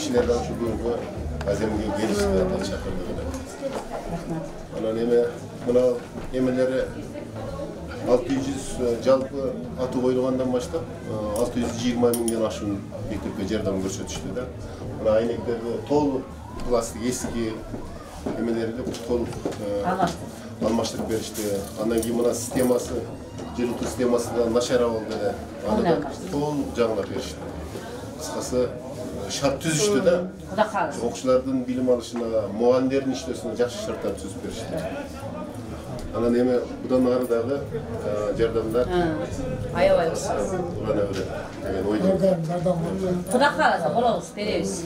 кишилерден ушу бүгүнкү аземге келишти ата чакырдыгына. Анан эме мына эмелери 600 жалпы атуу коюлгандан баштап 620 миңден ашуун мектепке жардам көрсөтүштү да. Мына айнектерди толук пластик эски эмелерди толук алмаштырып беришти. Андан кийин мына системасы, жылытуу системасы да начар болду да. Аны да толук жаңылап беришти. Кыскасы шарт түзүштү да. Кудай кааласа. Окуучулардын билим алышына, мугалимдердин иштөөсүнө жакшы шарттар түзүп беришти. Анан эми будан ары дагы жардамдар аябайбыз. Улана берет деген ойдомун. Кудай кааласа болобуз, беребиз.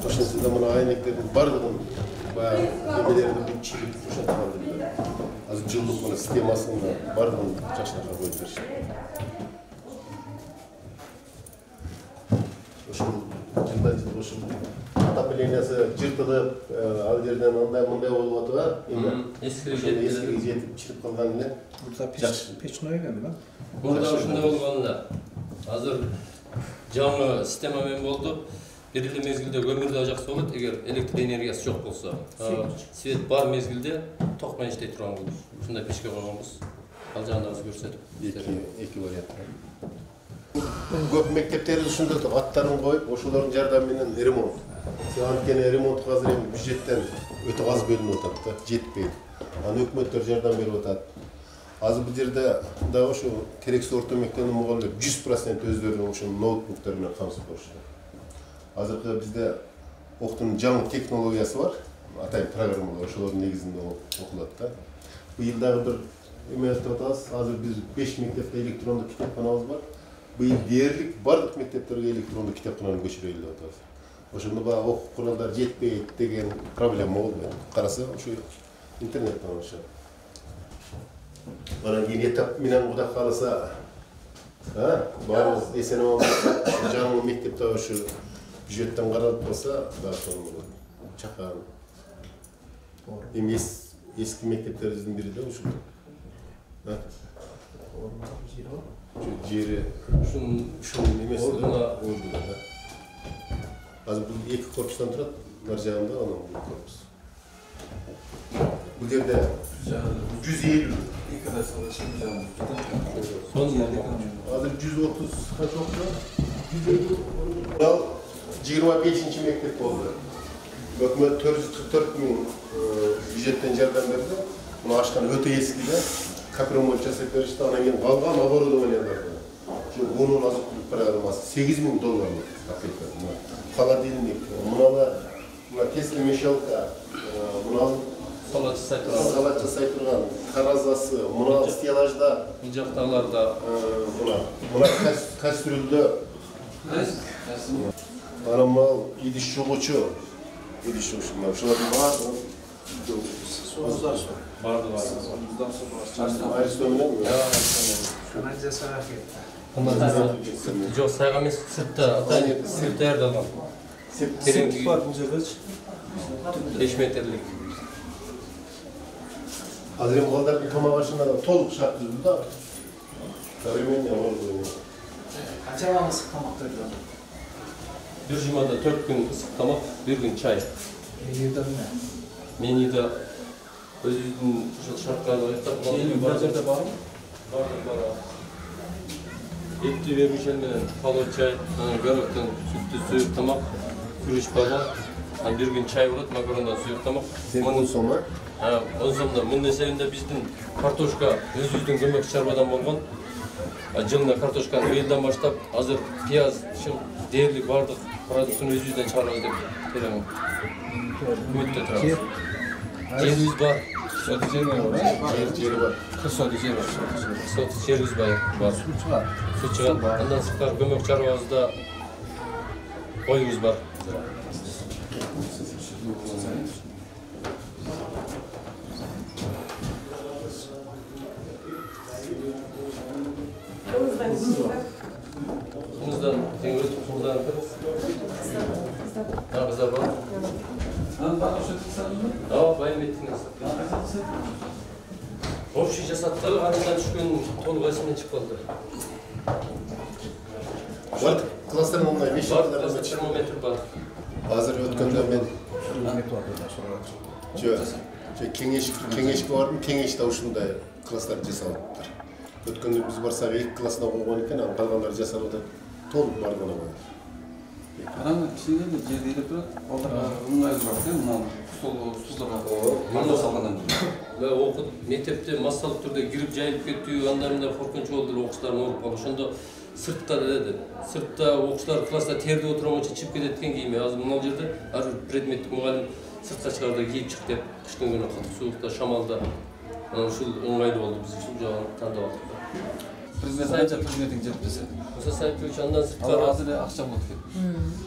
Ошондо мына айнектердин бардыгын баягы эмелерди чигип ошентип азыр жылдык мына системасын бардыгын жакшыраак коюп беришти. Ошол жылдан жылга ошол отоплениясы жыртылып, ал жерден мындай болуп атат, эми эскиге жетип чыгып калган эле. Burada печной эми да? Burada ушундай болгонда азыр жаңы система менен болду. Bir эле мезгилде көмүрдө жакшы болот, эгер электр энергиясы жок болсо. Свет бар мезгилде ток менен иштей турган болот. Ушундай печке койгонбуз. Ал жагында өзү көрсөтүп. Эки вариант. Көп мектептерде ушундай аттарын коюп, ошолордун жардамы менен ремонт. Анткени ремонтко азыр эми бюджеттен өтө аз бөлүнүп атат да, жетпейт. Аны өкмөттөр жардам берип атат. Азыр бул жерде дагы ошо керексиз орто мектептин мугалимдери 100% өздөрүнүн ошо ноутбуктар менен камсыз болушат. Азыркы бизде окутуунун жаңы технологиясы бар, атайын программалар ошолордун негизинде окулат да. Быйыл дагы бир эме айтып атабыз, азыр биз 5 мектепте электрондук китепканабыз бар. Быйыл дээрлик бардык мектептерге электрондук китепкананы көчүрөлү деп атабыз. Ошондо баягы окуп куралдар жетпейт деген проблема болбойт. Караса ошо интернеттен алышат. Анан кийин этап менен Кудай кааласа, баарыбыз эсен аман жаңы мектепте ошо бюджеттен каралып калса, дагы ошол чакан. Эми эски мектептерибиздин бири да ушул. Жери ушул эмеси да. Азыр бул эки корпустан турат, нар жагында анан бул корпус. Бул жерде 150 азыр 130 канча окушу? 150 ал 25-нчи мектеп болду. Өкмөт 444 миң бюджеттен жардам берди. Муну ачкан өтө эски да. Капремонт жасап беришти, анан кийин калган оборудованияларды. Ошо унун азык-түлүк программасы $8,000 пакетте. Холодильник, муналар, кесил-мешалка, мунал салат жасай турган таразасы, мунал стеллажда, Бул жактагыларда муна кастрюльдө, анан мунал идиш жугучу, ошолордун бардыгы жок, сайга эмес, сыртта, сырт даярдалган. Сырт бар бул жердечи? 5 метрлик. Азыр эми балдардын тамак ашына да толук шарт түзүлдү да. Современный болду. Канча ваң ысык тамак берди? Bir jumada 4 gün ısık tamak, 1 gün çay. Менюда эмне? Menüde özünün şartlarına ayıqtap Бир жерде барбы? Бар. Etli vermişenden palo çay, gömöktен sütlü suyuq tamak, күрүч балан, 1 gün çay болады, макарондан suyuq tamak. 10 сом, 10 сомдон. Мындай эсебинде биздин картошка өзүбүздүн көмөк чарбадан болгон. Жылына картошканы быйылдан баштап, азыр пияз, дээрлик бардык продуктун өзүбүздөн чыгарабыз деп беремин. Үмүттө турабыз. Жерибиз бар. Соты жер бар. жери бар. Соты жер бар. Соты жерибиз бар. Суу чыгат. Суу чыгат. Андан сырткары көмөк чарбабызда коюбуз бар. Kızdan tengöz kızdan kız. Ne kızlar var? Анан бака ошентип мı? Aa, bayım ettiniz. Общий жасаттар андан түшкөн толук эсимен чыгып калды. Класстар мындай 5 Термометр бар. Азыр өткөндө мен кеңешке бардым, кеңеште ушундай класстар жасап атыптыр. Өткөндө биз барсак 2 классына койгон экен, анан калгандары жасап атат. Толук бардыгына коет. Анан кичине эле жерде эле турат. Аларга ыңгайлуу бар экен, мына стулдарга манда салгандан кийин. Мен окудуп, мектепте массалык түрдө кирип жайылып кеттүү, анда мында коркунуч болду, окуучулар ооруп калды. Ошондо сыртта деди. Сыртта окуучулар класста терде отурганча чип кетет экен кийими. Азыр мына жерде ар бир предметтик мугалим сыртка чыгарда кийип чык деп, кыштын күнү катык суукта, шамалда. Анан ушул оңайлуу болду, биз ушул жагын тандап алдык. Президент канча президенттик жетпесе. Муса Сайфович андан сырткары Азыр акча болот экен.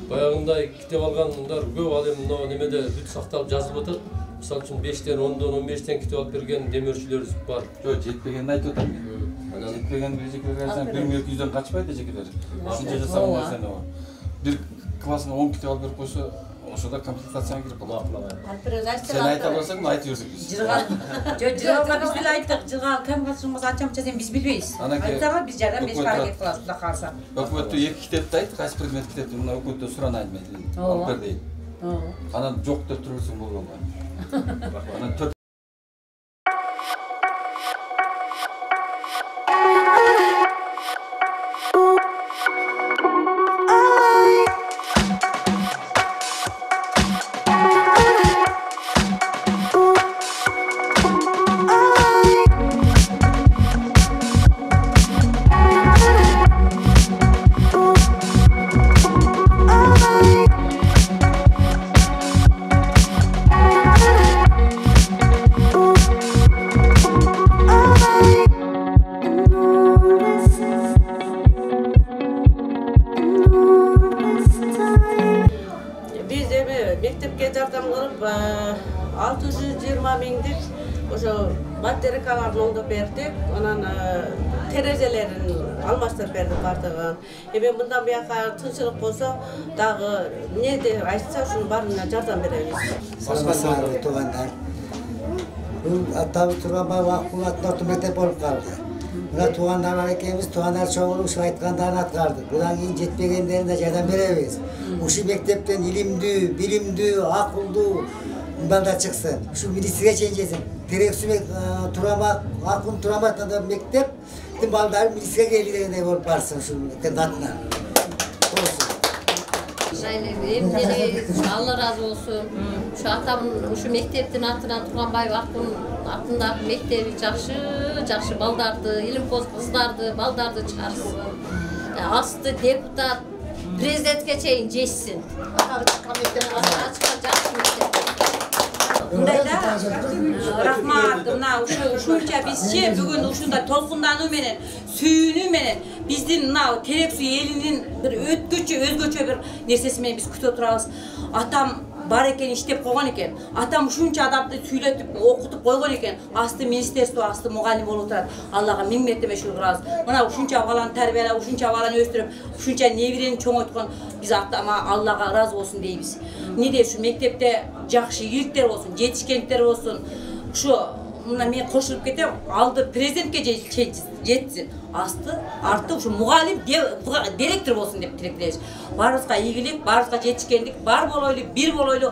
Баягындай китеп алгандар көп, ал эми мына немеде бүт сакталып жазылып атат. Мисалы үчүн 5тен, 10дон, 15тен китеп алып берген демөөрчүлөрүбүз бар. Жок, жетпегенин айтып атам мен. Жетпеген эжекелерге айтсам 1200дөн качпайт эжекелер. Ушунча жасаган нерсени бар. Бир классына 10 китеп алып берип койсо, ошода комплектацияга кирип калат. Сен айта алсаң, айта берсең биз. Жыргалга биз деле айттык. Жыргал кем катышыңыз ачамча сен биз билбейбиз. Айтсаңар биз жардам беришке аракет кылабыз, Кудай кааласа. Өкмөттө 2 китепти айт, кайсы предмет китепти мына өкмөттө суранайын мен. Алып бер дейин. Анан жок деп турсаң болбойт. Анан 4 мектепке жардам кылып 620 миңдик ошо батарейкаларын оңдоп бердик. Анан терезелерин алмаштырып бердик бардыгын. Эми мындан бияка тынчылык болсо дагы эмне деп айтса ушунун баарына жардам беребиз. Саламатсыздар туугандар. Бул атабыз Турганбай Акулаттын орто мектеп болуп калды. Мына туугандар бар экенбиз, туугандар чогулуп ушу айткандарын аткардык. Будан кийин жетпегендерине жардам беребиз. Ушу мектептен илимдүү, билимдүү, акылдуу балдар чыксын. Ушу министрге чейин жетсин. Терексү Турганбай Акун Турганбай мектептин балдары министрге келди дегендей болуп барсын ушу мектептин атынан. Allah razı olsun. Şu atamın şu mekteptin atынан Турганбай Акун атындагы мектеби жакшы балдарды, илимпоз кыздарды, балдарды чыгарсын. Асты депутат, президентке чейин жетсин. Мындайда рахмат, мына ушунча бизче бүгүн ушундай толкундануу менен, сүйүнүү менен биздин мына Терексүү элинин бир өзгөчө бир нерсеси менен биз күтүп турабыз. Атам бар экен, иштеп койгон экен. Атам ушунча адамды сүйлөтүп, окутуп койгон экен. Асты министерство, асты мугалим болуп турат. Аллага миң мертебе шүгүр кылабыз. Мына ушунча баланы тарбиялап, ушунча баланы өстүрүп, ушунча неберени чоңойткон биз атама Аллага разы болсун дейбиз. Эмне ушу мектепте жакшы ийгиликтер болсун, жетишкендер болсун. Ушу мына мен кошулуп кетем, алды президентке жетсин. Арты ушу мугалим директор болсун деп тилектейбиз. Баарыбызга ийгилик, баарыбызга жетишкендик бар болойлу, бир болойлу.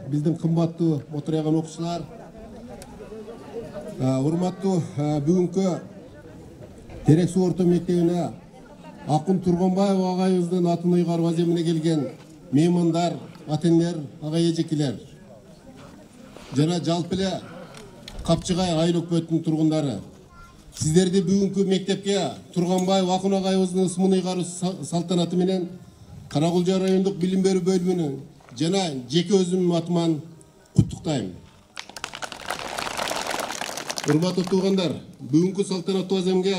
Биздин кымбаттуу отурган окуучулар, урматтуу бүгүнкү Терексүү орто мектебине Акун Турганбаев агайыбыздын атын уйгаруу аземине келген меймандар, ата-энелер, ага эжекелер жана жалпы эле Капчыгай айыл өкмөтүнүн тургундары, сиздерди бүгүнкү мектепке Турганбаев Акун агайыбыздын ысмын уйгаруу салтанаты менен Каракулча райондук билим берүү бөлүмүнүн жана жеке өзүмдүн атыман куттуктайм. Урматтуу туугандар, бүгүнкү салтанаттуу аземге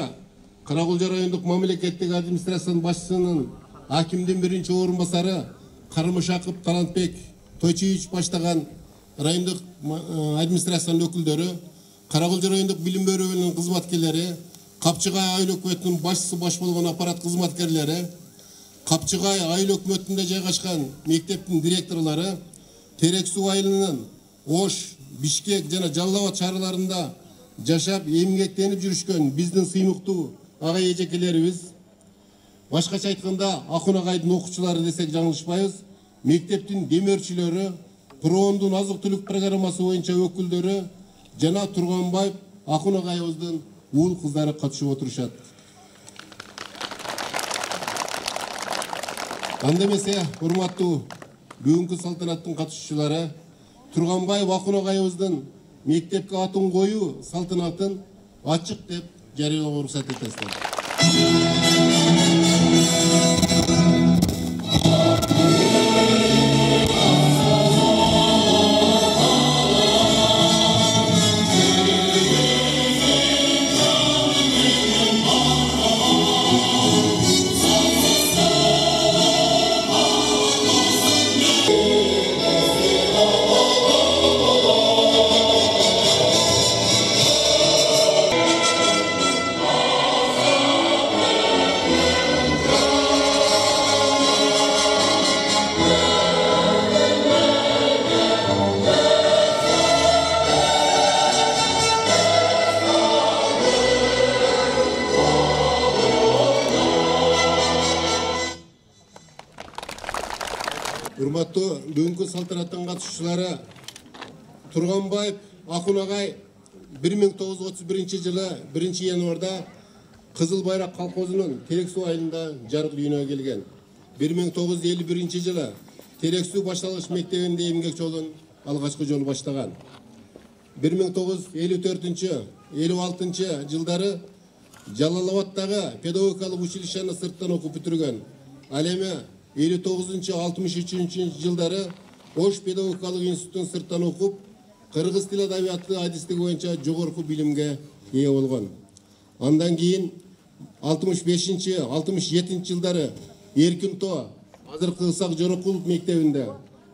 Каракулча райондук мамлекеттик администрациянын башчысынын акимдин биринчи орун басары Карымышаков Талантбек Тойчиевич баштаган райондук администрациянын өкүлдөрү, Каракулча райондук билим берүү бөлүмүнүн кызматкерлери, Капчыгай айыл өкмөтүнүн башчысы баш болгон аппарат кызматкерлери, Капчыгай айыл өкмөтүндө жайгашкан мектептин директорлору, Терек суу айылынын Ош, Бишкек жана Жалал Абад шаарларында жашап, эмгектенип жүрүшкөн биздин сыймыктуу ага эжекелерибиз, башкача айтканда Акун агайдын окуучулары десек жаңылышпайбыз, мектептин демөөрчүлөрү, Проондун азык-түлүк программасы боюнча өкүлдөрү жана Турганбаев Акун агайыбыздын уул кыздары катышып отурушат. Анда эмесе, урматтуу бүгүнкү салтанаттын катышуучулары, Турганбаев Акун агайыбыздын мектепке атын коюу салтанатын ачык деп жарыялоого уруксат этесиздер. Урматтуу бүгүнкү салтанаттын катышуучулары, Турганбаев Акун агай 1931 жылы 1 январда Кызыл Байрак колхозунун Терек суу айылында жарык дүйнөгө келген. 1951 жылы Терек суу башталгыч мектебинде эмгек жолун алгачкы жолу баштаган. 1954-56 жылдары Жалал Абадтагы педагогикалык училищени сырттан окуп бүтүргөн. Ал эми 59-63 жылдары Ош педагогикалык институтун сырттан окуп, кыргыз тили адабияты адистиги боюнча жогорку билимге ээ болгон. Андан кийин 65-67 жылдары Эркинтоо, азыркы Ысак Жорокулов мектебинде,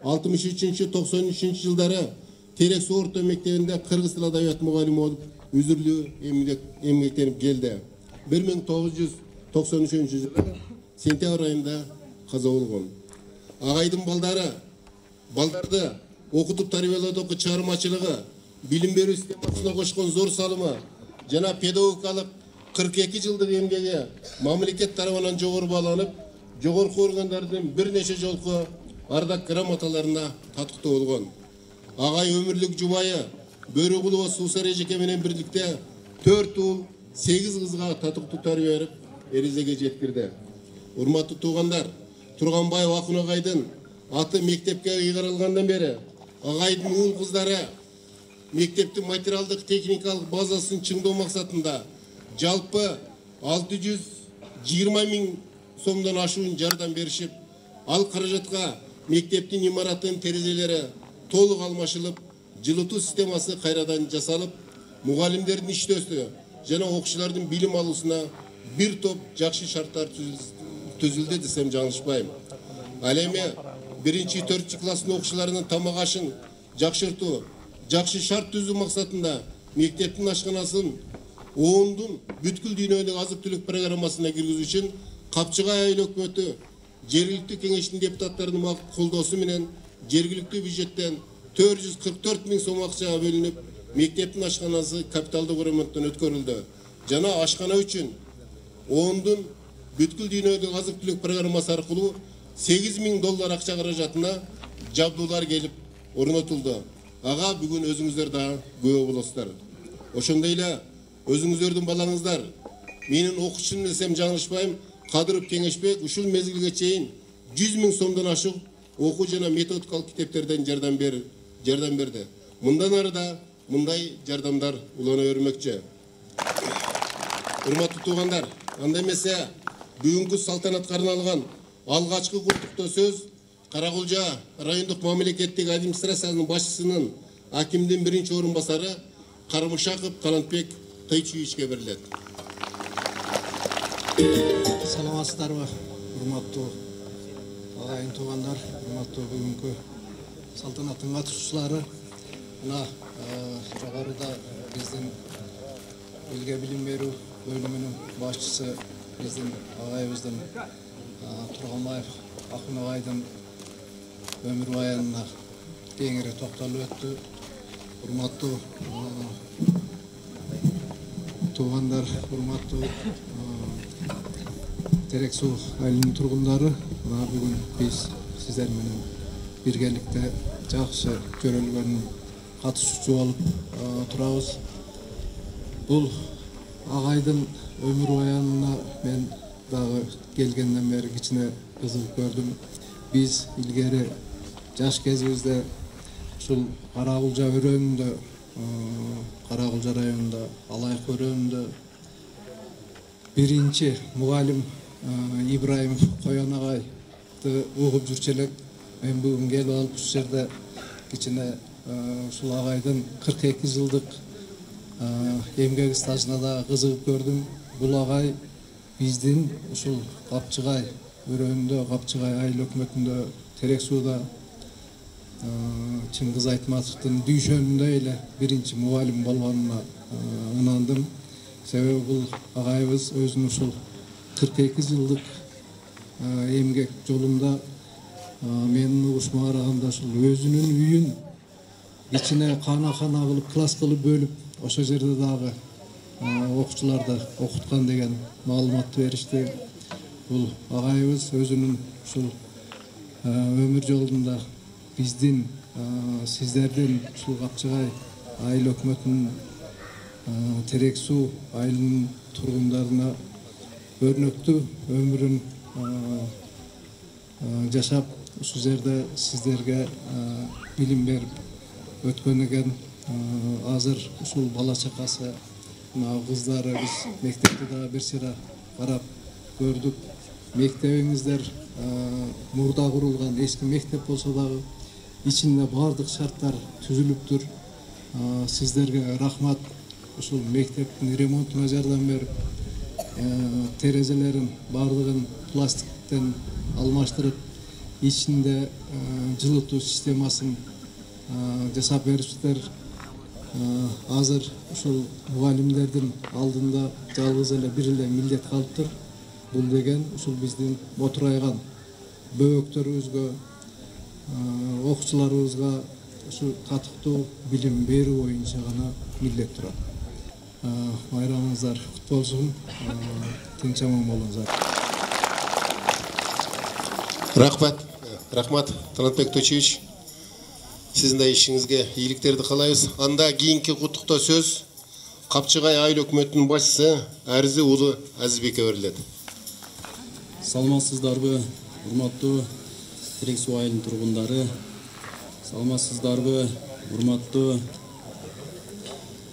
63-93 жылдары Терек суу орто мектебинде кыргыз тили адабияты мугалими болуп, үзүрлүү эмгектенип келди. 1993 жылы сентябрь айында каза болгон. Агайдын балдарды окутуп тарбиялоодогу чыгармачылыгы, билим берүү системасына кошкон зор салымы жана педагогикалык 42 жылдык эмгеги мамлекет тарабынан жогору бааланып, жогорку органдардын бир нече жолку ардак грамоталарына татыктуу болгон. Агай өмүрлүк жубайы Бөрүкулова Суусар эжеке менен бирликте 4 уул, 8 кызга татыктуу тарбия берип, эрезеге жеткирди. Урматтуу туугандар, Турганбаев Акун агайдын аты мектепке ыйгарылгандан бери агайдын уул кыздары мектептин материалдык техникалык базасын чыңдоо максатында жалпы 620 000 сомдон ашуун жардам беришип, ал каражатка мектептин имараттын терезелери толук алмашылып, жылытуу системасы кайрадан жасалып, мугалимдердин иштөөсү жана окуучулардын билим алуусуна бир топ жакшы шарттар түзүлдү десем жаңылышпайм. Ал эми 1-4 класстын окуучуларынын тамак ашын жакшыртуу, жакшы шарт түзүү максатында мектептин ашканасын оондун бүткүл дүйнөлүк азык-түлүк программасына киргизүү үчүн Капчыгай айыл өкмөтү жергиликтүү кеңештин депутаттарынын колдоосу менен жергиликтүү бюджеттен 444 000 сом акча бөлүнүп, мектептин ашканасы капиталдык ремонттон өткөрүлдү. Жана ашкана үчүн оондун бүткүл дүйнөлүк азык-түлүк программасы аркылуу $8,000 акча каражатына жабдуулар келип орнотулду. Ага бүгүн өзүңүздөр да күбө болосуздар. Ошондой эле өзүңүздөрдүн балаңыздар, менин окуучум десем жаңылышпайм, Кадыров Кеңешбек ушул мезгилге чейин 100 000 сомдон ашык окуу жана методикалык китептерден жардам берди. Мындан ары да мындай жардамдар улана бермекчи. Урматтуу туугандар, анда эмесе бүгүнкү салтанатка арналган алгачкы куттуктоо сөз Каракулжа райондук мамлекеттик администрациянын башчысынын акимдин биринчи орун басары Карымышаков Талантбек Кыйчуевичке берилет. Саламатсыздарбы, урматтуу агайын туугандар, урматтуу бүгүнкү салтанаттын катышуучулары. Мына жогоруда биздин элге билим берүү бөлүмүнүн башчысы биздин агайыбыздын Турганбаев Акын агайдын өмүр баянына кеңири токтолуп өттү. Урматтуу туугандар, урматтуу Терек Суу айылынын тургундары, бүгүн биз сиздер менен биргеликте жакшы көрүлгөн катышуучу болуп турабыз. Бул агайдын өмүр баянына мен дагы келгенден бери кичине кызыгып көрдүм. Биз илгери жаш кезибизде ушул Каракулжа өрөөнүндө, Каракулжа районунда, Алайык өрөөнүндө биринчи мугалим Ибраимов Коян агайды угуп жүрчү элек. Мен бүгүн келип алып ушул жерде кичине ушул агайдын 42 жылдык эмгек стажына да кызыгып көрдүм. Бул агай биздин ушул Капчыгай өрөөнүндө, Капчыгай айыл өкмөтүндө, Терек Сууда Чыңгыз Айтматовдун дүйшөнүндө эле биринчи мугалим болгонуна ынандым. Себеби бул агайыбыз өзүнүн ушул 42 жылдык эмгек жолунда менин угушума караганда ушул өзүнүн үйүн кичине кана кылып, класс кылып бөлүп, ошол жерде дагы окуучуларды окуткан деген маалыматты беришти. Бул агайыбыз өзүнүн ушул өмүр жолунда биздин сиздердин ушул Капчыгай айыл өкмөтүнүн Терек Суу айылынын тургундарына өрнөктүү өмүрүн жашап, ушул жерде сиздерге билим берип өткөн экен. Азыр ушул бала чакасы, кыздары биз мектепте дагы бир сыйра карап көрдүк. Мектебиңиздер мурда курулган эски мектеп болсо дагы ичинде бардык шарттар түзүлүптүр. Сиздерге рахмат. Ушул мектептин ремонтуна жардам берип, терезелерин бардыгын пластиктен алмаштырып, ичинде жылытуу системасын жасап бериптир. Азыр ушул мугалимдердин алдында жалгыз эле бир эле милдет калыптыр. Бул деген ушул биздин мотурайган бөбөктөрүбүзгө, окуучуларыбызга ушу татыктуу билим берүү боюнча гана милдет турат. Байрамыңыздар куту болсун. Тынч аман болуңуздар. Рахмат, Талантбек Кыйчуевич. Сиздин да ишиңизге ийгиликтерди каалайбыз. Анда кийинки куттуктоо сөз Капчыгай айыл өкмөтүнүн башчысы Арзы уулу Азизбекке берилет. Саламатсыздарбы, урматтуу Терек Суу айылынын тургундары. Саламатсыздарбы, урматтуу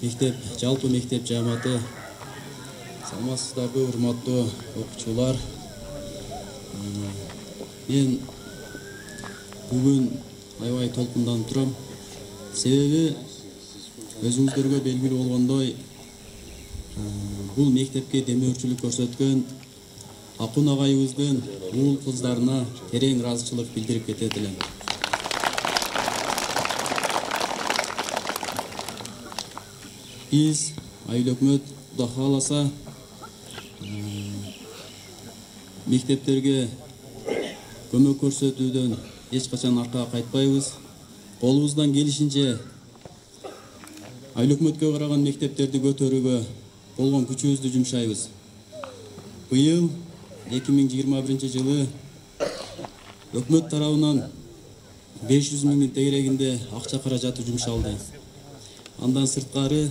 мектеп, жалпы мектеп жамааты. Саламатсыздарбы, урматтуу окуучулар. Мен бүгүн аябай толкунданып турам. Себеби өзүңүздөргө белгилүү болгондой, бул мектепке демөөрчүлүк көрсөткөн Акын агайыбыздын уул кыздарына терең ыраазычылык билдирип кетет элем. Биз айыл өкмөт Кудай кааласа мектептерге көмөк көрсөтүүдөн эч качан аркага кайтпайбыз. Колубуздан келишинче айыл өкмөткө караган мектептерди көтөрүүгө болгон күчүбүздү жумшайбыз. Быйыл 2021 жылы өкмөт тарабынан 500 миңдин тегерегинде акча каражаты жумшалды. Андан сырткары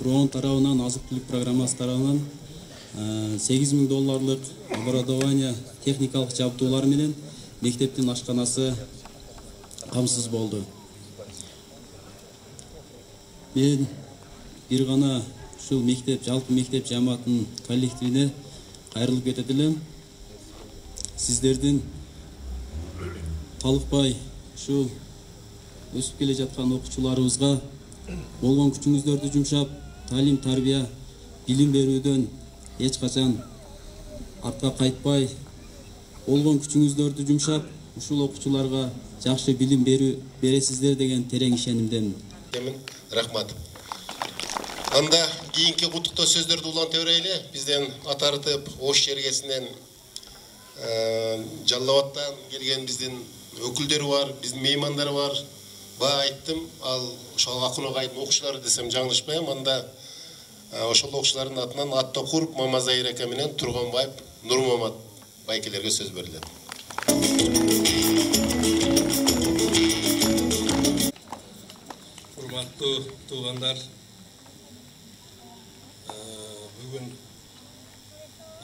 Проон тарабынан, азык-түлүк программасы тарабынан $8,000 оборудование техникалык жабдуулар менен мектептин ашканасы камсыз болду. Мен бир гана ушул мектеп, жалпы мектеп жамаатынын коллективине кайрылып кетет элем. сіздердің талықпай ушул өсүп келе жаткан окуучуларыбызга болгон күчүңүздөрдү жумшап, талим тарбия, билим берүүдөн эч качан артка кайтпай, болгон күчүңүздөрдү жумшап, ушул окуучуларга жакшы билим бересиздер деген терең ишенимдемин. Рахмат. Анда кийинки куттуктоо сөздөрдү улантып берели. Бизден атартып Ош жергесинен Жалал Абадтан келген биздин өкүлдөр бар, биздин меймандар бар. Баа айттым, ал ошол Акын агайдын окуучулары десем жаңылышпайм. Анда ошол окуучулардын атынан Аттакуров Мамазайыр ака менен Турганбаев Нурмамат байкелерге сөз берилет. Урматтуу туугандар, бүгүн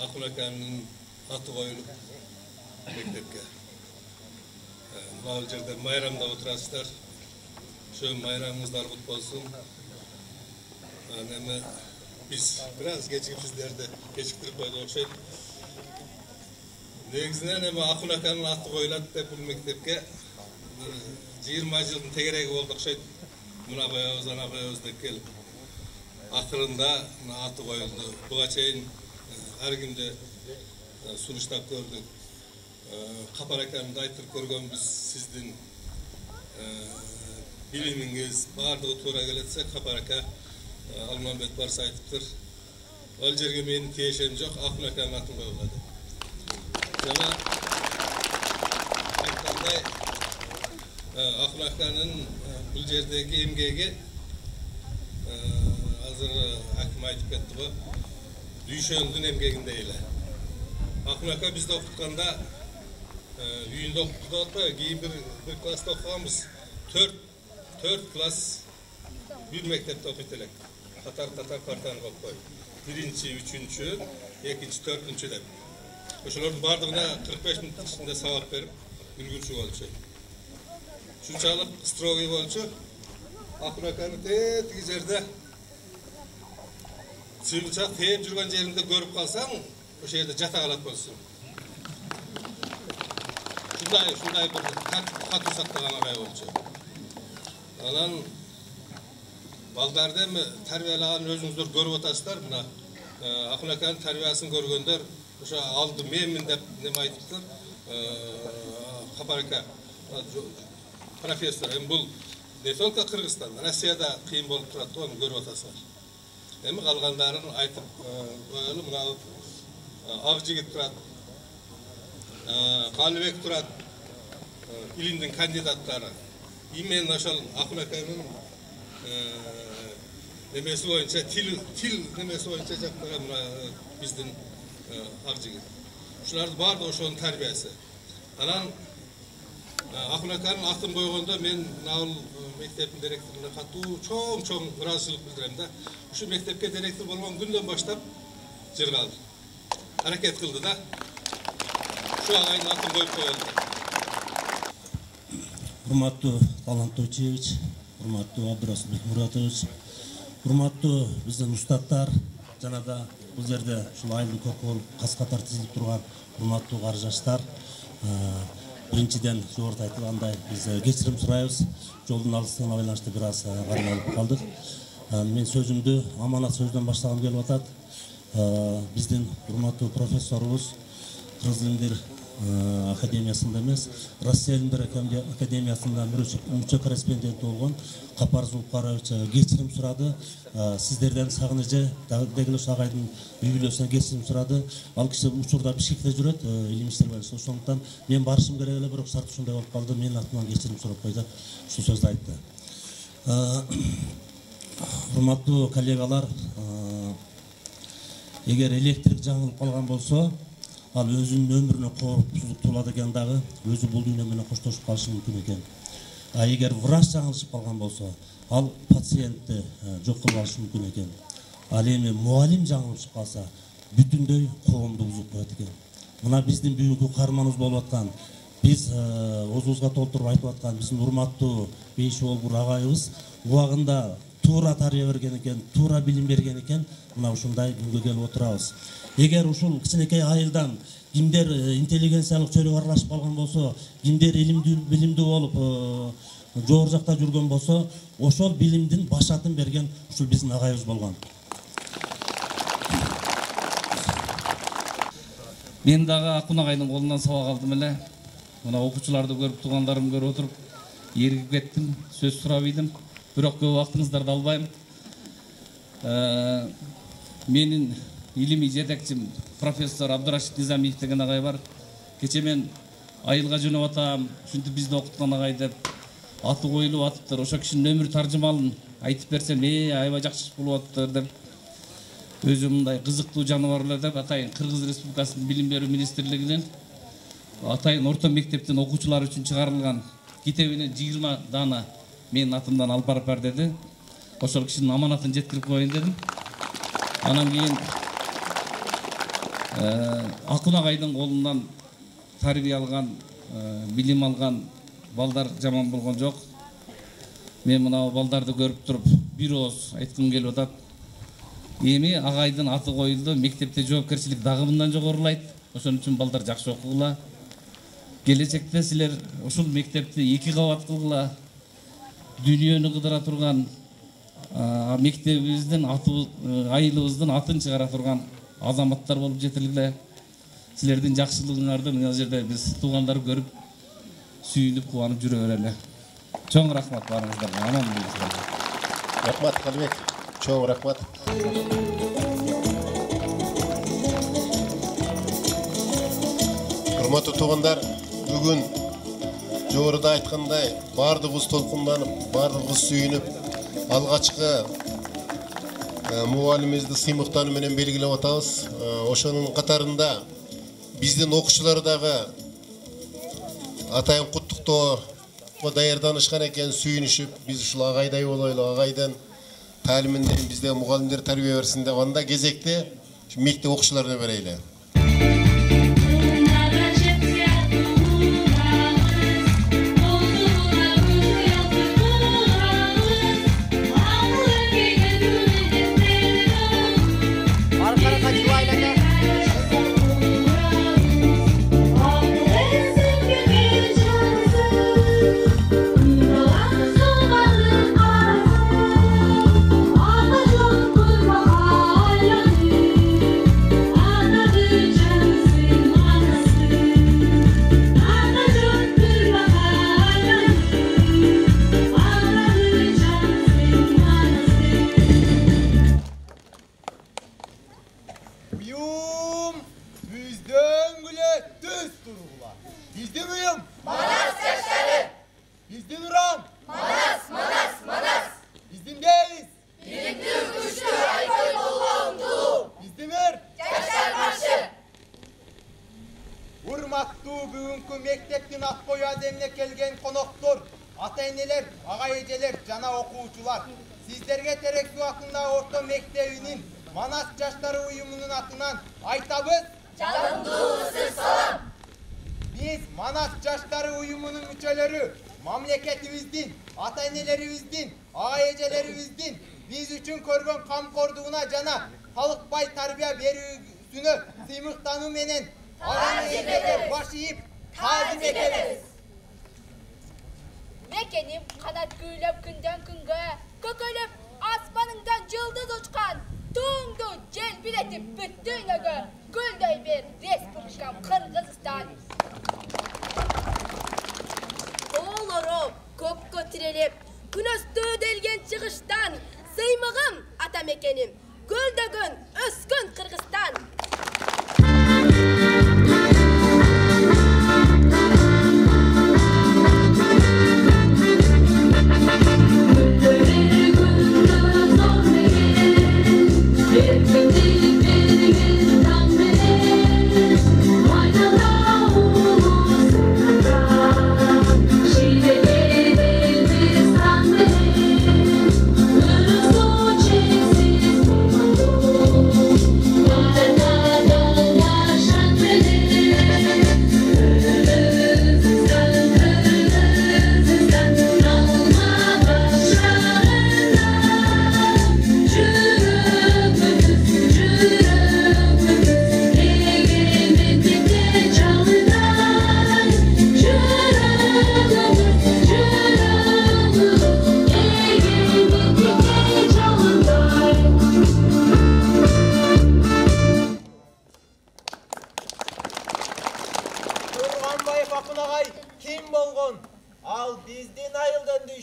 Акын аканын аты коюлуп мектепке. Бул жерде майрамда отурасыздар. Ошо майрамыңыздар кут болсун. Эми биз бир аз сиздерди кечиктирип койдук окшойт. Негизинен эми Акын аканын аты коюлат деп бул мектепке 20 жылдын тегереги болду окшойт. Мына коебуз, ана коебуз деп келип. Акырында аты коюлду. Буга чейин ар кимди сунуштап көрдүк. Капар акамды айтып көргөнбүз, сиздин билимиңиз баардыгы туура келетсе, Капар ака Алмамбет барса айтыптыр. Ал жерге менин тиешем жок, Акын аканын атын коюлат. Жана айткандай Акын аканын бул жердеги эмгеги азыр аким айтып кетти го, дүйшөндүн эмгегиндей эле. Акын ака бизди окутканда үйүндө окутту деп атпайбы, кийин бир класста окуганбыз. 4 класс bir мектепте окуйт элек. Татар партаны коюп коюп. 1-чи, 3-чү, 2-чи, 4-чү деп. Ошолордун бардыгына 45 мүнөт ичинде сабак берип, үлгүрчү болчу. Ушунчалык строгий болчу. Акын аканы тетиги жерде сыйлычак тээп жүргөн жеринде көрүп калсаң, ошол жерде жата калат болсун. Шундай bir катуу сактаган агай болчу. Анан балдарды эми тарбиялаган өзүңүздөр көрүп атасыздар. Мына Акын аканын тарбиясын көргөндөр ошо алды менмин деп неме айтыптыр. Капар ака профессор. Эми бул не только Кыргызстан, Россияда кыйын болуп турат, аны көрүп атасыздар. Эми калгандарын айтып коелу. Мына ак жигит турат, Калыбек турат, илимдин кандидаттары. Именно ошол Акын аканын немеси боюнча, тил немеси боюнча жактаган мына биздин ак жигит. Ушуларды баардыгы ошонун тарбиясы. Анан Акын аканын атын койгондо мен бул мектептин директоруна катуу чоң ыраазычылык билдирем да. Ушу мектепке директор болгон күндөн баштап жыргалды. Аракет кылды да. Ушу агайдын атын коюп коелу. Урматтуу Талант Тойчевич, урматтуу Абдырасулбек Муратович, урматтуу биздин устаттар, жана да бул жерде ушул айылдын көкү болуп кас катар тизилип турган урматтуу кары жаштар. Биринчиден жогоруда айтылгандай биз кечирим сурайбыз. Жолдун алыстыгына байланыштуу бир аз кармалып калдык. Мен сөзүмдү аманат сөздөн баштагым келип атат. Биздин урматтуу профессорубуз Кыргыз Илимдер Академиясында эмес, Россия Илимдер Академиясында мүчө корреспондент болгон Капар Зулпарович кечирим сурады. Сиздерден сагынычы дегеле ошол агайдын үй бүлөсүнөн кечирим сурады. Ал киши учурда Бишкекте жүрөт, илим иштер боюнча. Ошондуктан мен барышым керек эле, бирок шарт ушундай болуп калды. Менин атыман кечирим сурап койду. Ушул сөздү айтты. Урматтуу коллегалар, эгер электрик жаңылып калган болсо, ал өзүнүн өмүрүнө коопсуздук туулат экен дагы, өзү бул дүйнө менен коштошуп калышы мүмкүн экен. Эгер врач жаңылышып калган болсо, ал пациентти жок кылып алышы мүмкүн экен. Ал эми мугалим жаңылышып калса, бүтүндөй коомду бузуп коет экен. Мына биздин бүгүнкү каарманыбыз болуп аткан, биз оозубузга толтуруп айтып аткан биздин урматтуу Бейши Олгур агайыбыз убагында туура тарбия берген экен, туура билим берген экен, мына ушундай күнгө келип отурабыз. Эгер ушул кичинекей айылдан кимдер интеллигенциялык чөйрөгө аралашып калган болсо, кимдер билимдүү болуп жогору жакта жүргөн болсо, ошол билимдин башатын берген ушул биздин агайыбыз болгон. Мен дагы Акун агайдын колунан сабак алдым эле. Мына окуучуларды көрүп, туугандарымды көрүп отуруп, эргип кеттим, сөз сурап ийдим. Бирок көп убактыңыздарды албайм. Менин илимий жетекчим профессор Абдурашид Низамиев деген агай бар. Кече мен айылга жөнөп атам, ушинтип бизди окуткан агай деп аты коюлуп атыптыр. Ошо кишинин өмүр таржымалын айтып берсем, аябай жакшы болуп атыптыр деп. Өзү мындай кызыктуу жаныбар эле деп атайын Кыргыз Республикасынын билим берүү министрлигинен атайын орто мектептин окуучулары үчүн чыгарылган китебини 20 дана менин атымдан алып барып бер деди. Ошол кишинин аманатын жеткирип коеюн дедим. Анан кийин Акун агайдын колунан тарбия алган, билим алган балдар жаман болгон жок. Мен мына балдарды көрүп туруп бир ооз айткым келип атат. Эми агайдын аты коюлду, мектепте жоопкерчилик дагы мындан жогорулайт. Ошон үчүн балдар жакшы окугула. Келечекте силер ушул мектепти 2 кабат кылгыла. Дүйнөнү кыдыра турган мектебибиздин айылыбыздын атын чыгара турган азаматтар болуп жетилгиле. Силердин жакшылыгыңарды мына жерде биз туугандар көрүп, сүйүнүп, кубанып жүрө берели. Чоң рахмат барыңыздарга. Аман болуңуздар. Рахмат Калыбек. Чоң рахмат. Урматтуу туугандар, бүгүн жогоруда айткандай баардыгыбыз толкунданып, баардыгыбыз сүйүнүп, алгачкы мугалимибизди сыймыктануу менен белгилеп атабыз. Ошонун катарында биздин окуучулар дагы атайын куттуктоого даярданышкан экен, сүйүнүшүп, биз ушул агайдай болойлу, агайдан талиминден бизде мугалимдер тарбия берсин деп анда кезекте мектеп окуучуларына берели. Бүгүнкү мектептин ат коюу аземине келген коноктор, ата-энелер, агай-эжелер жана окуучулар, сиздерге теректүү атында орто мектебинин Манас жаштары уюмунун атынан айтабыз. Жалындуу салам. Биз Манас жаштары уюмунун мүчөлөрү мамлекетибиздин, ата-энелерибиздин, агай-эжелерибиздин биз үчүн көргөн камкордугуна жана талыкпай тарбия берүүсүнө сыймыктануу менен Aramızda baş yiyip tazim ederiz. Mekenim kanat güylep günden künge, kökölüp asmanından yıldız uçkan, tuğumdu cel biletip büttüğüne güldöy bir Respublikam Kırgızistan. Oğullarım kök götürelip, günöstü delgen çıkıştan, sıymığım atamekenim, güldögün öskün Kırgızistan. Thank you.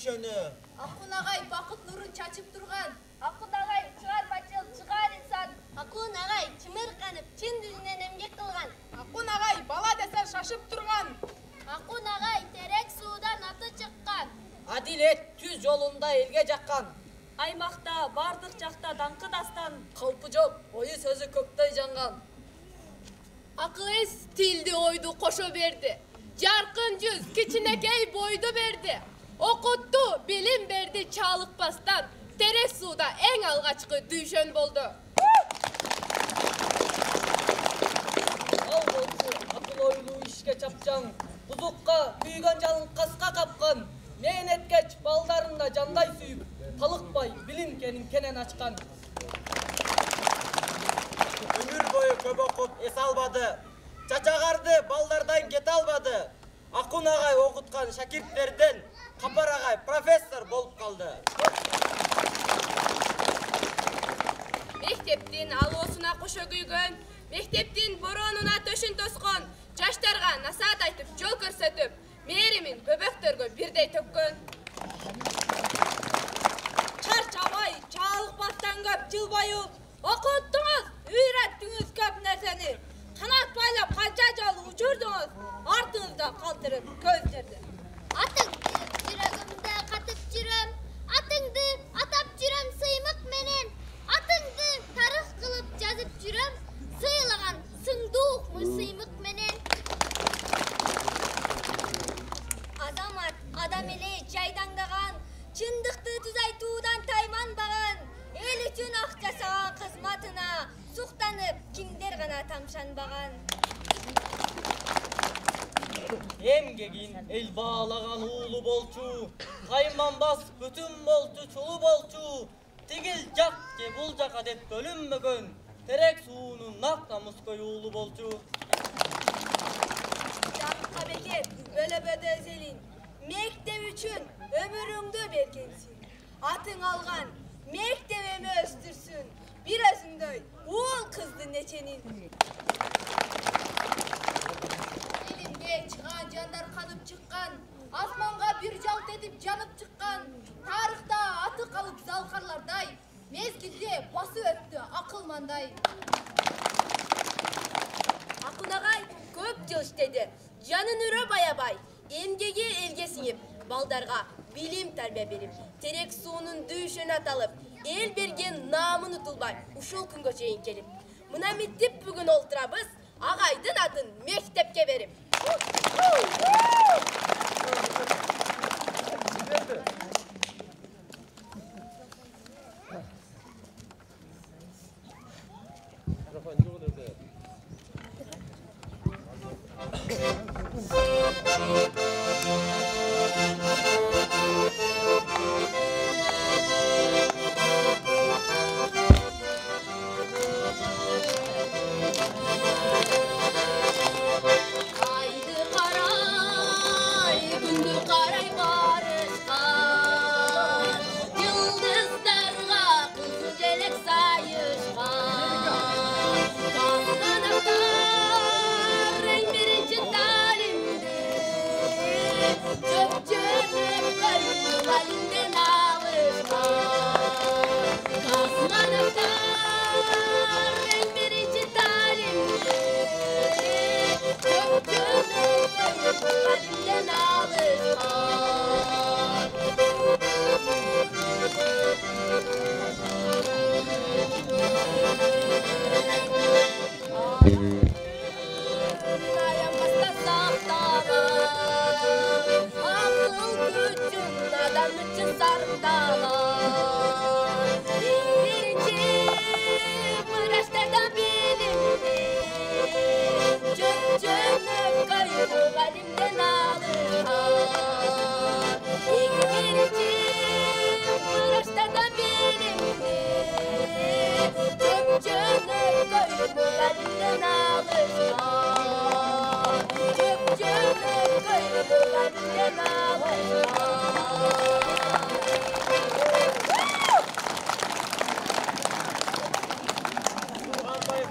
дүйшөнү. Акун агай бакыт нурун чачып турган. Акун агай чыгармачыл, чыгар инсан. Акун агай чымырканып, чын жүзүнөн эмгек кылган. Акун агай бала десен шашып турган. Акун агай терек суудан аты чыккан. Адилет түз жолунда элге жаккан. Аймакта бардык жакта даңкы дастан. Калпы жок, ою сөзү көктөй жанган. Акыл эс тилди ойду кошо берди. Жаркын жүз кичинекей бойду берди. Окутту, билим берди чалыкпастан. Терек сууда эң алгачкы дүйшөн болду. Ал болчу акыл ойлуу ишке чапчаң. Бузукка күйгөн жалын каска капкан. Мээнеткеч балдарында жандай сүйүп, талыкпай билим кенин кенен ачкан. Өмүр бою көп окуп эс албады. Чачагарды балдардан кете албады. Акун агай окуткан шакирттерден Капар агай профессор болуп калды. Мектептин алоосуна кошо күйгөн, мектептин боронуна төшүн тоскон, жаштарга насаат айтып жол көрсөтүп, мээримин бөбөктөргө бирдей төккөн. Чарчабай, чалыкпастан көп жыл бою окуттуңуз, үйрөттүңүз көп нерсени. Канат байлап канча жолу учурдуңуз, артыңызда калтырып көздөрдү. Атыңды жүрөгүмдө катып жүрөм, атыңды атап жүрөм сыймык менен. Атыңды тарых кылып жазып жүрөм, сыйлаган сыңдуукму сыймык менен. Азамат адам эле жайдаңдаган, чындыкты түз айтуудан тайманбаган, эл үчүн ак жасаган кызматына суктанып, кимдер гана тамшанбаган. Эмгегин эл баалаган уулу болчу, кайманбас бүтүн болчу, чулуу болчу. Тигил жак же бул жака деп бөлүнбөгөн, терек суунун нак намыскөй уулу болчу. Жарыкка бекер, бөлөбөдө эзелин, мектеп үчүн өмүрүңдү бергенсиң. Атың алган, мектеп эме өстүрсүн, бир өзүңдөй уул кызды неченин. Илимге чыган жандар канып чыккан, асманга бир жалт этип жанып чыккан. Тарыхта аты калып залкарлардай, мезгилде басып өттү акылмандай. Акун агай көп жыл иштеди, жанын үрөп аябай, эмгеги элге сиңип, балдарга билим тарбия берип, терек суунун дүйшөнү аталып, эл берген наамын утулбай, ушул күнгө чейин келип. Мына мектеп бүгүн олтурабыз, агайдын атын мектепке берип.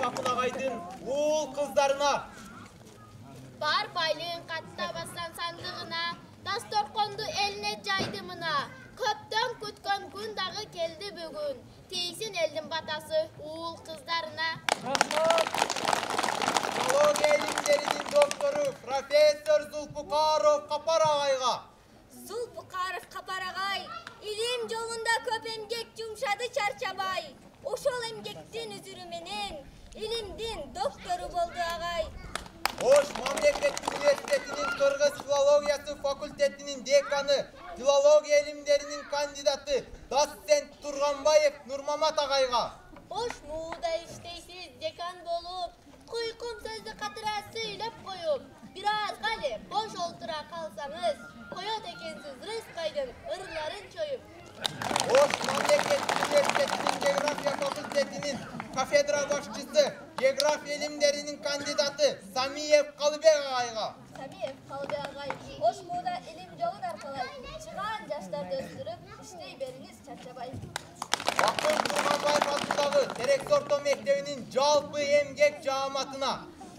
Акун агайдын уул кыздарына Бар байлыгын elдің батасы уул қыздарына. Филология илимдеринин доктору профессор Зулпукаров Капар агайга. Зулпукаров Капар агай, илим жолунда көп эмгек жумшады чарчабай. Ошол эмгектин үзүрү менен илимдин доктору болду агай. Ош мамлекеттик университетинин Кыргыз филологиясы факультетинин деканы, филология илимдеринин кандидаты доцент Турганбаев Нурмамат агайга. Ош мууда иштейсиз декан болуп, куйкум сөздү катыра сүйлөп коюп, бир аз гали бош олтура калсаңыз, коет экенсиз Рыскайдын ырларын чоюп. Ош мамлекеттик университетинин география факультетинин кафедра башчысы, география илимдеринин кандидаты Самиев Калыбек агайга. Самиев Калыбек агай, Ош мууда илим жолун аркалай, чыган жаштарды өстүрүп, иштей бериңиз чарчабай. Акын Турганбаев атындагы Терекс орто мектебинин жалпы эмгек жааматына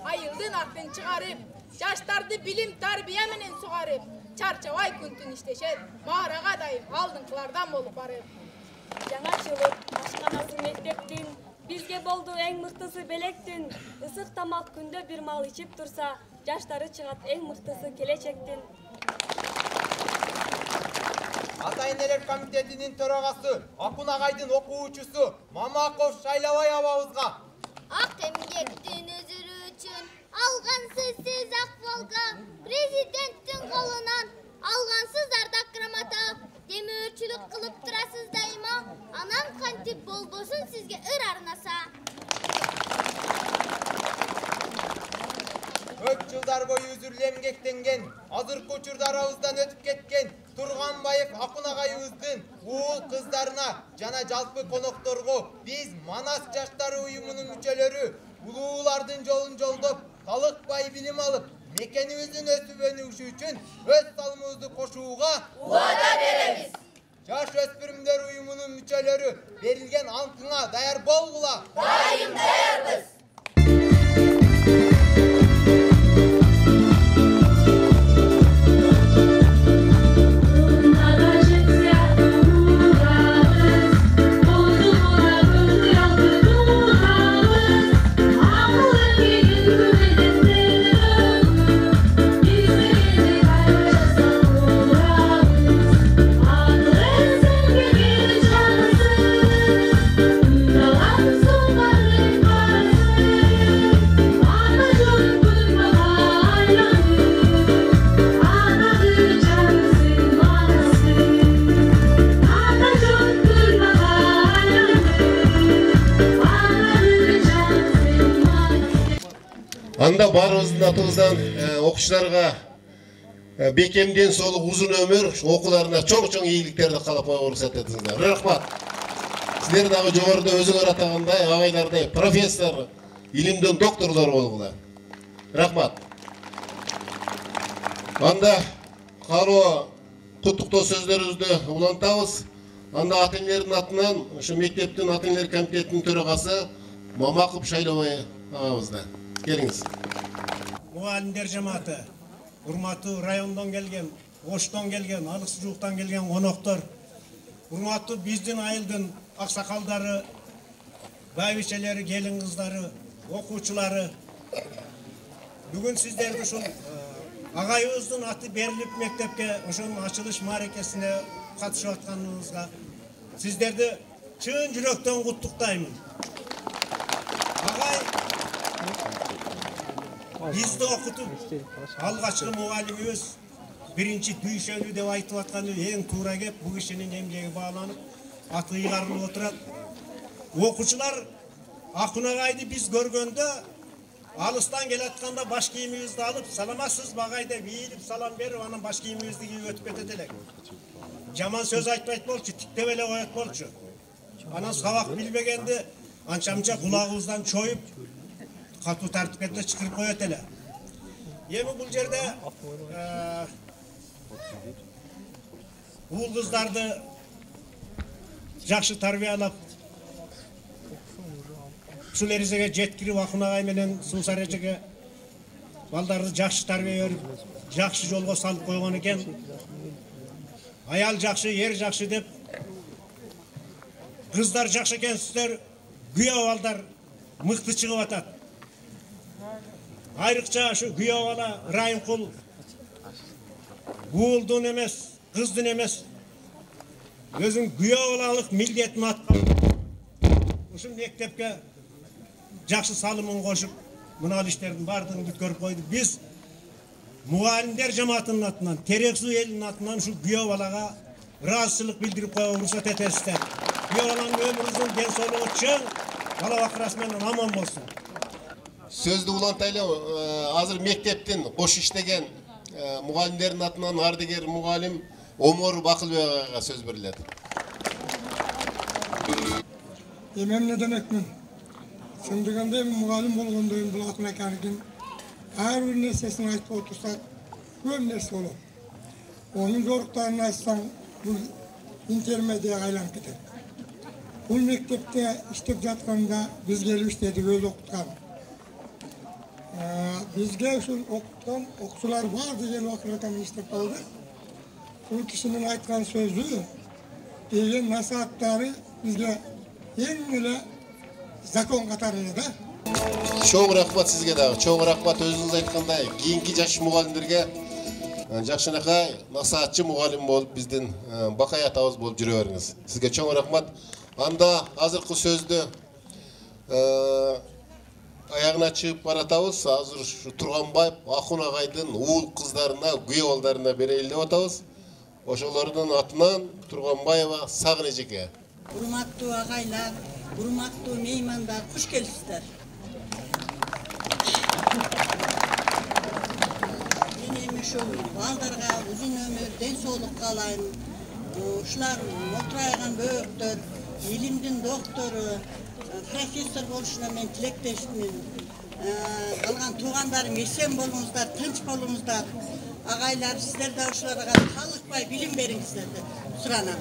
Айылдын атын чыгарып, жаштарды билим тарбия менен сугарып, чарчабай күн-түн иштешет, маарага дайым алдыңкылардан болуп барып. Жаңачылык ашканасы мектептин, бизге болду эң мыктысы белектин. Ысык тамак күндө бир мал ичип турса, жаштары чыгат эң мыктысы келечектин. Ата-энелер комитетинин төрагасы, Акун агайдын окуучусу Мамаков Шайлабай абабызга. Ак эмгектин өзүрү үчүн алгансыз сиз акбалга, президенттин колунан алгансыз ардак грамота, демөөрчүлүк кылып турасыз дайыма, анан кантип болбосун сизге ыр арнаса. Көп жылдар бою үзүрлүү эмгектенген, азыркы учурда арабыздан өтүп кеткен Турганбаев Акун агайыбыздын уул кыздарына жана жалпы конокторго биз Манас жаштары уюмунун мүчөлөрү улуулардын жолун жолдоп, талыкпай билим алып, мекенибиздин өсүп өнүгүшү үчүн өз салымыбызды кошууга убада беребиз. Жаш өспүрүмдөр уюмунун мүчөлөрү берилген антыңа даяр болгула. Дайым даярбыз. Анда барыбыздын атыбыздан окуучуларга бекемден солук узун өмүр, окууларына чоң-чоң ийгиликтерди каалап коюуга уруксат этиңиздер. Рахмат. Силер дагы жогоруда өзүңөр атагандай агайлардай профессор, илимдин докторлору болгула. Рахмат. Анда калуу куттуктоо сөздөрүбүздү улантабыз. Анда ата-энелердин атынан, ушу мектептин ата-энелер комитетинин төрагасы Мамаков Шайлабай агабызда. Келиңиз. Мугалимдер жамааты, урматтуу райондон келген, Оштон келген, алыс жууктан келген коноктор, урматтуу биздин айылдын аксакалдары, байбичелери, келин кыздары, окуучулары. Бүгүн сиздерди ушул агайыбыздын аты берилип мектепке ошонун ачылыш мааракесине катышып атканыбызга сиздерди чын жүрөктөн куттуктаймын. Агай бизди окутуп, алгачкы мугалимибиз биринчи дүйшөнү деп айтып атканы эң туура кеп, бул кишинин эмгеги бааланып, аты ыйгарылып отурат. Окуучулар Акун агайды биз көргөндө, алыстан келатканда баш кийимибизди алып, саламатсызбы агай деп ийилип салам берип, анан баш кийимибизди кийип өтүп кетет элек. Жаман сөз айтпайт болчу, тиктеп эле коет болчу. Анан сабак билбегенди анча-мынча кулагыбыздан чоюп, катуу тартипке чакырып коет эле. Эми бул жерде уул кыздарды жакшы тарбиялап, ушул эрежеге жеткирип, Акун агай менен Суусар эжеге балдарды жакшы тарбия берип, жакшы жолго салып койгон экен. Аял жакшы, ер жакшы деп Kızlar жақсы екенсіздер, күйеу балдар мықты шығып атат. Айрықша şu kүйеу бала Райымқұл уылдың емес, қыздың емес, өзің күйеу балалық милдетін атқан. Осы мектепке жақсы салымын қосып, мынау іштердің бардығын бүткөріп қойды. Біз мұғалімдер жамаатының атынан, Терексу елінің атынан şu kүйеу балаға разышылық білдіріп қоюға рұқсат етесіздер. Kүйеу баланың өміріңіздің денсаулығы чың, бала бақырасымен аман болсын. Сөзді улантайлы, азыр мектептен қош іштеген мұғалімдердің атынан ардагер мұғалім Омор Бақылбек ағаға сөз беріледі. Мен не демекмін? Шындығында мұғалім болғандайым бұл ақын әкәрген әрбір нәрсесін айтып отырсақ, көп нәрсе olur. Оның зорлықтарын айтсаң, бұл интермедияға айланып кетеді. Бұл мектепте іштеп жатқанда біз келіп іштедік, өз оқытқан. Бізге үшін оқытқан оқушылар бар деген уақытан істеп қалды. Бұл кісінің айтқан сөзі, деген насихаттары бізге ең елі закон қатарында да. Чоң рахмат сізге дағы. Чоң рахмат өзіңіз айтқандай кейінгі жас мұғалімдерге жақшынақай насихатчы мұғалім болып біздің бақай атауыз болып жүре беріңіз. Сізге чоң рахмат. Анда азырқы сөзді аяғына шығып баратауыз. Азыр Тұрғанбаев Ақын ағайдың уыл қыздарына, күйеу балдарына берейін деп атауыз. Ошолардың атынан Тұрғанбаева Сағын Ежеке. Урматтуу ағайлар, урматтуу меймандар, куш келипсиздер. Мен эми ушул балдарга узун өмүр, ден соолук каалайм. Ушулар отурайган бөөктөр, илимдин доктору, профессор болушуна мен тилектешмин. Калган туугандарым эсен болуңуздар, тынч болуңуздар. Агайлар, сиздер да ушуларга талыкпай билим бериңиздер деп суранам.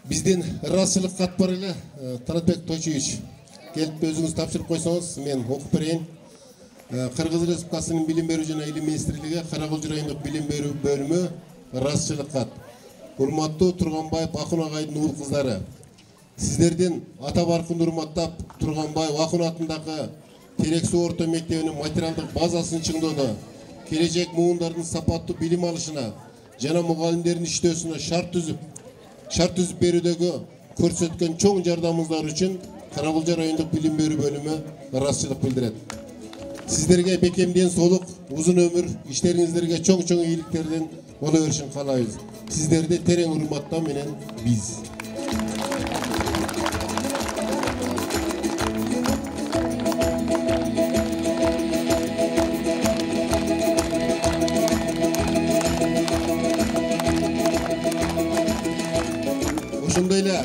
Бізден разышылық хат бар эле, Таратбек Тойчуевич. Келіп өзіңіз тапшырып қойсаңыз, мен оқып берейін. Қырғыз Республикасының білім беру жана илим министрлиги Каракөлчү райондук билим берүү бөлүмү разышылық хат. Урматтуу Турганбаев Акын агайдын уул кыздары. Сиздердин ата баркын урматтап, Турганбаев Акын атындагы Терексу орто мектебинин материалдык базасын чыңдоодо, келечек муундардын сапаттуу билим алышына жана мугалимдердин иштөөсүнө шарт түзүп берүүдөгү көрсөткөн чоң жардамыңыздар үчүн Каракөлчү райондук билим берүү бөлүмү ыраазычылык билдирет. Сиздерге бекемден соолук, узун өмүр, иштериңиздерге чоң ийгиликтердин боло беришин каалайбыз. Сиздерди терең урматтоо менен биз. Ошондой эле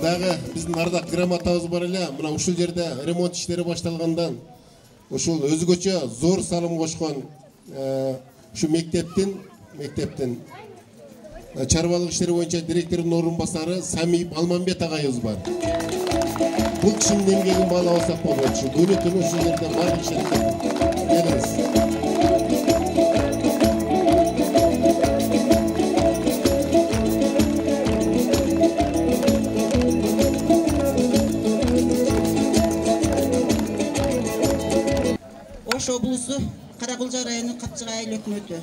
дагы биздин ардак грамотабыз бар эле. Мына ушул жерде ремонт иштери башталгандан ушул өзгөчө зор салым кошкон ушу мектептин чарбалык иштери боюнча директордун орун басары Самип Алмамбет агайыбыз бар. Бул кишинин эмгегин баалабасак болот. Күнү түнү ушул жерде бар иштерет. Ош облусу Каракөлчү району Капчыгай айыл өкмөтү.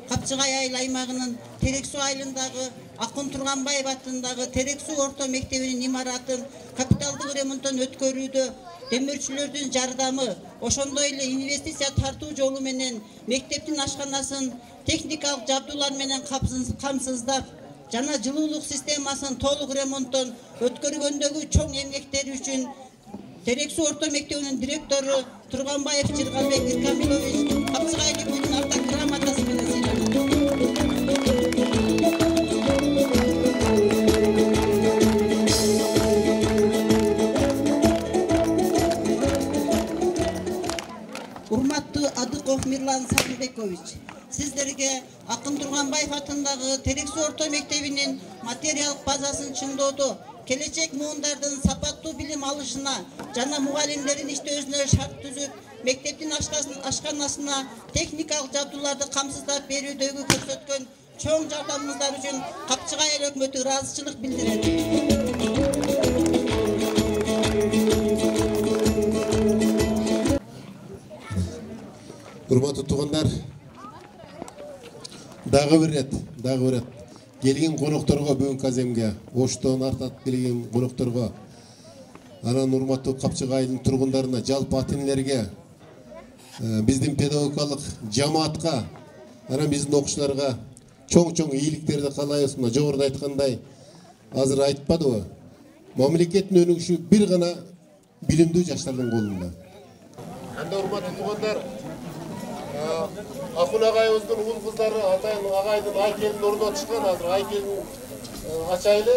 Капчыгай айыл аймагынын Терексу айылындагы Акын Турганбаев атындагы Терексу орто мектебинин имаратын капиталдык ремонттон өткөрүүдө демирчилердин жардамы, ошондой эле инвестиция тартуу жолу менен мектептин ашканасын техникалык жабдуулар менен камсыздап жана жылуулук системасын толук ремонттон өткөргөндөгү чоң эмгектери үчүн Терексу орто мектебинин директору Турганбаев Чиргалбек Иркамилович Капчыгай айылынын ардак грамотасы менен сыйланат. Урматтуу Адыков Мирлан Сапынбекович, сиздерге Акын Турганбаев атындагы Терексу орто мектебинин материалдык базасын чыңдоодо келечек муундардын сапаттуу билим алышына жана мугалимдердин иштөөсүнө шарт түзүп, мектептин ашканасына техникалык жабдууларды камсыздап берүүдөгү көрсөткөн çoğun jardamыңızдар üçün Капчыгай эл өкмөтү ыраазычылык билдирет. Урматтуу туугандар, дагы бир рет келген конокторго, бүгүнкү аземге, Оштон артат келген конокторго, анан урматтуу Капчыгай айылынын тургундарына, жалпы ата-энелерге, биздин педагогикалык жамаатка, анан биздин окуучуларга чоң ийгиликтерди каалайбыз. Мына жогоруда айткандай, азыр айтпадыбы? Мамлекеттин өнүгүшү бир гана билимдүү жаштардын колунда. Анда урматтуу туугандар, Акун агайыбыздын ул кыздары атайын агайдын Айкелин ордуна чыккан, азыр Айкелин ачайлы.